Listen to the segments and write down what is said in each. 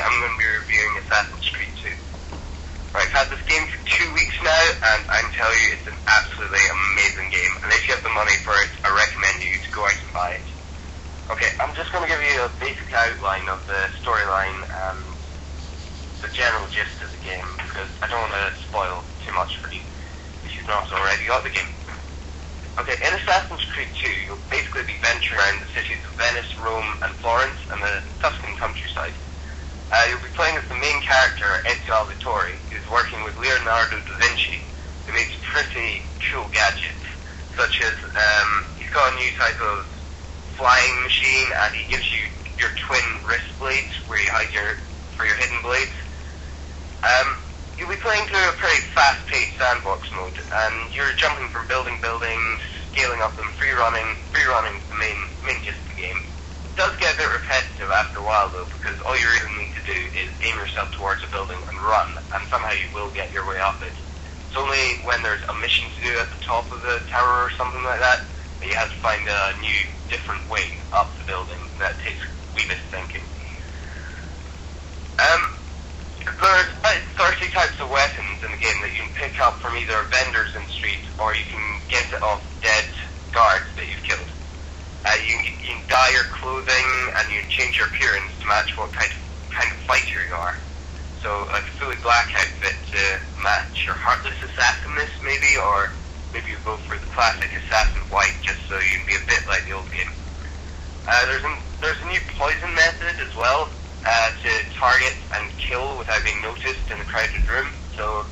I'm going to be reviewing Assassin's Creed 2. Right, I've had this game for 2 weeks now, and I can tell you it's an absolutely amazing game. And if you have the money for it, I recommend you to go out and buy it. Okay, I'm just going to give you a basic outline of the storyline and the general gist of the game, because I don't want to spoil too much for you if you've not already got the game. Okay, in Assassin's Creed 2, you'll basically be venturing around the cities of Venice, Rome, and Florence, and the Tuscan countryside. You'll be playing as the main character, Ezio Auditore, who's working with Leonardo da Vinci, who makes pretty cool gadgets, such as, he's got a new type of flying machine, and he gives you your twin wrist blades, where you hide your hidden blades. You'll be playing through a pretty fast-paced sandbox mode, and you're jumping from buildings, scaling up them, free running the main gist of the game. It does get a bit repetitive after a while though, because all you really need to do is aim yourself towards a building and run, and somehow you will get your way up it. It's only when there's a mission to do at the top of the tower or something like that you have to find a new, different way up the building that takes a wee bit of thinking. There's about 30 types of weapons in the game that you can pick up from either vendors in the street, or you can get it off dead guards that you've killed. You can dye your clothing, and you can change your appearance to match what kind of fighter you are. So like a fully black outfit to match your Heartless Assassinness maybe, or maybe you go for the classic Assassin White just so you can be a bit like the old game. There's a new poison method as well, to target and kill without being noticed in a crowded room. So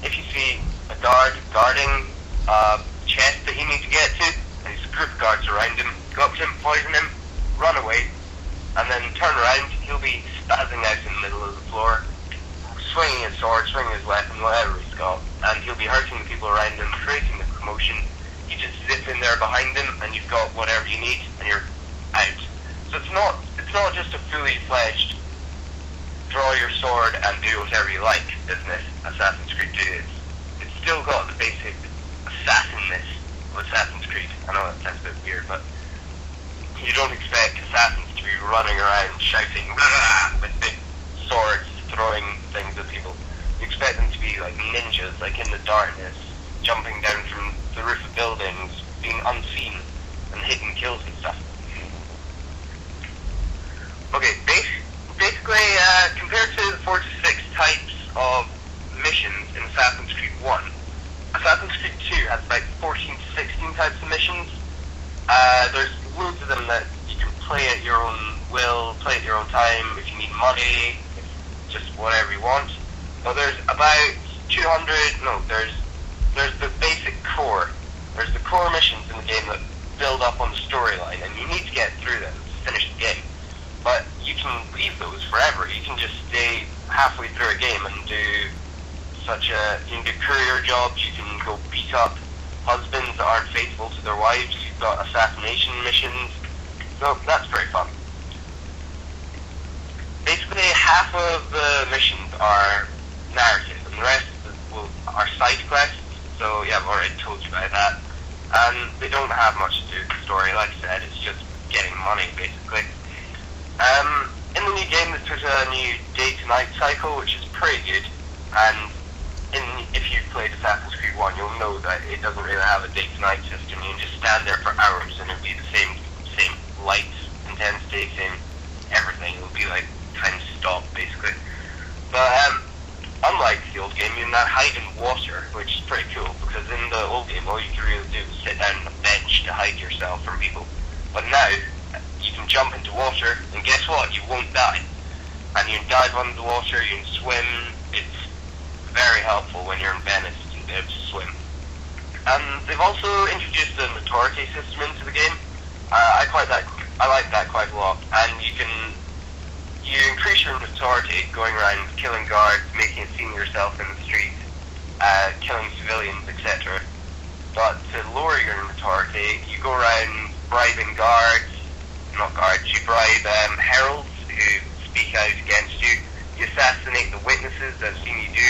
if you see a guard guarding a chest that you need to get to, and there's a group of guards around him, go up to him, poison him, run away, and then turn around, he'll be spazzing out in the middle of the floor, swinging his sword, swinging his weapon, whatever he's got, and he'll be hurting the people around him, creating the commotion. You just zip in there behind him, and you've got whatever you need, and you're out. So it's not just a fully fledged draw your sword and do whatever you like business Assassin's Creed 2 is. It's still got the basic assassinness of Assassin's Creed. I know that sounds a bit weird, but you don't expect assassins to be running around shouting with big swords, throwing things at people. You expect them to be like ninjas, like in the darkness, jumping down from the roof of buildings, being unseen, and hidden kills and stuff. Okay, basically, compared to the 4 to 6 types of missions in Assassin's Creed 1, Assassin's Creed 2 has about 14 to 16 types of missions. There's loads of them that you can play at your own will, play at your own time, if you need money, just whatever you want. But there's about there's the basic core. There's the core missions in the game that build up on the storyline, and you need to get through them to finish the game. But you can leave those forever. You can just stay halfway through a game and do you can do courier jobs, you can go beat up husbands that aren't faithful to their wives, you've got assassination missions, so that's pretty fun. Basically, half of the missions are narrative, and the rest are side quests, so yeah, I've already told you about that. And they don't have much to do with the story, like I said, it's just getting money, basically. In the new game, there's a new day-to-night cycle, which is pretty good, and if you've played Assassin's Creed 1, you'll know that it doesn't really have a day-to-night system. You can just stand there for hours, and it'll be the same light intensity, same everything. It'll be like time stop, basically. But unlike the old game, you can now hide in water, which is pretty cool, because in the old game, all you could really do was sit down on a bench to hide yourself from people. But now, you can jump into water, and guess what? You won't die. And you can dive under the water, you can swim. It's very helpful when you're in Venice to be able to swim. And they've also introduced the notoriety system into the game. I like that quite a lot. And you increase your notoriety going around killing guards, making a scene of yourself in the street, killing civilians, etc. But to lower your notoriety, you go around bribing you bribe heralds who speak out against you. You assassinate the witnesses that have seen you do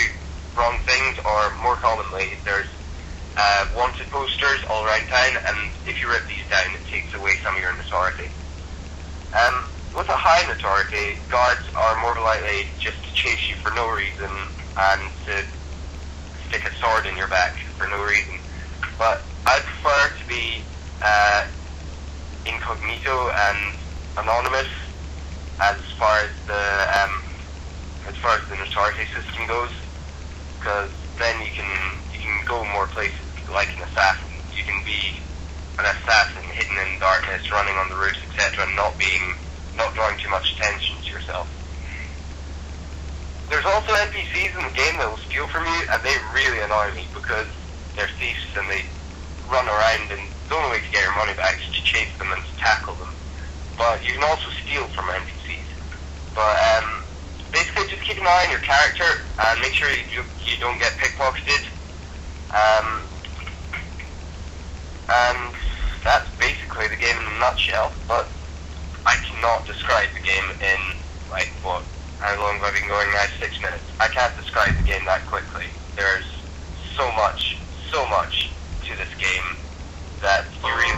wrong things, or more commonly, there's wanted posters all around town, and if you rip these down, it takes away some of your notoriety. With a high notoriety, guards are more likely just to chase you for no reason and to stick a sword in your back for no reason. But I prefer to be incognito and anonymous as far as the notoriety system goes, because then you can go more places like an assassin. You can be an assassin hidden in darkness, running on the roofs, etc., and not drawing too much attention to yourself. There's also NPCs in the game that will steal from you, and they really annoy me because they're thieves and they run around, and the only way to get your money back is to chase them and to tackle them. But you can also steal from NPCs. But basically, just keep an eye on your character and make sure you don't get pickpocketed. And that's basically the game in a nutshell. But I cannot describe the game in, like, what? How long have I been going now? 6 minutes. I can't describe the game that quickly. There's so much to this game that you really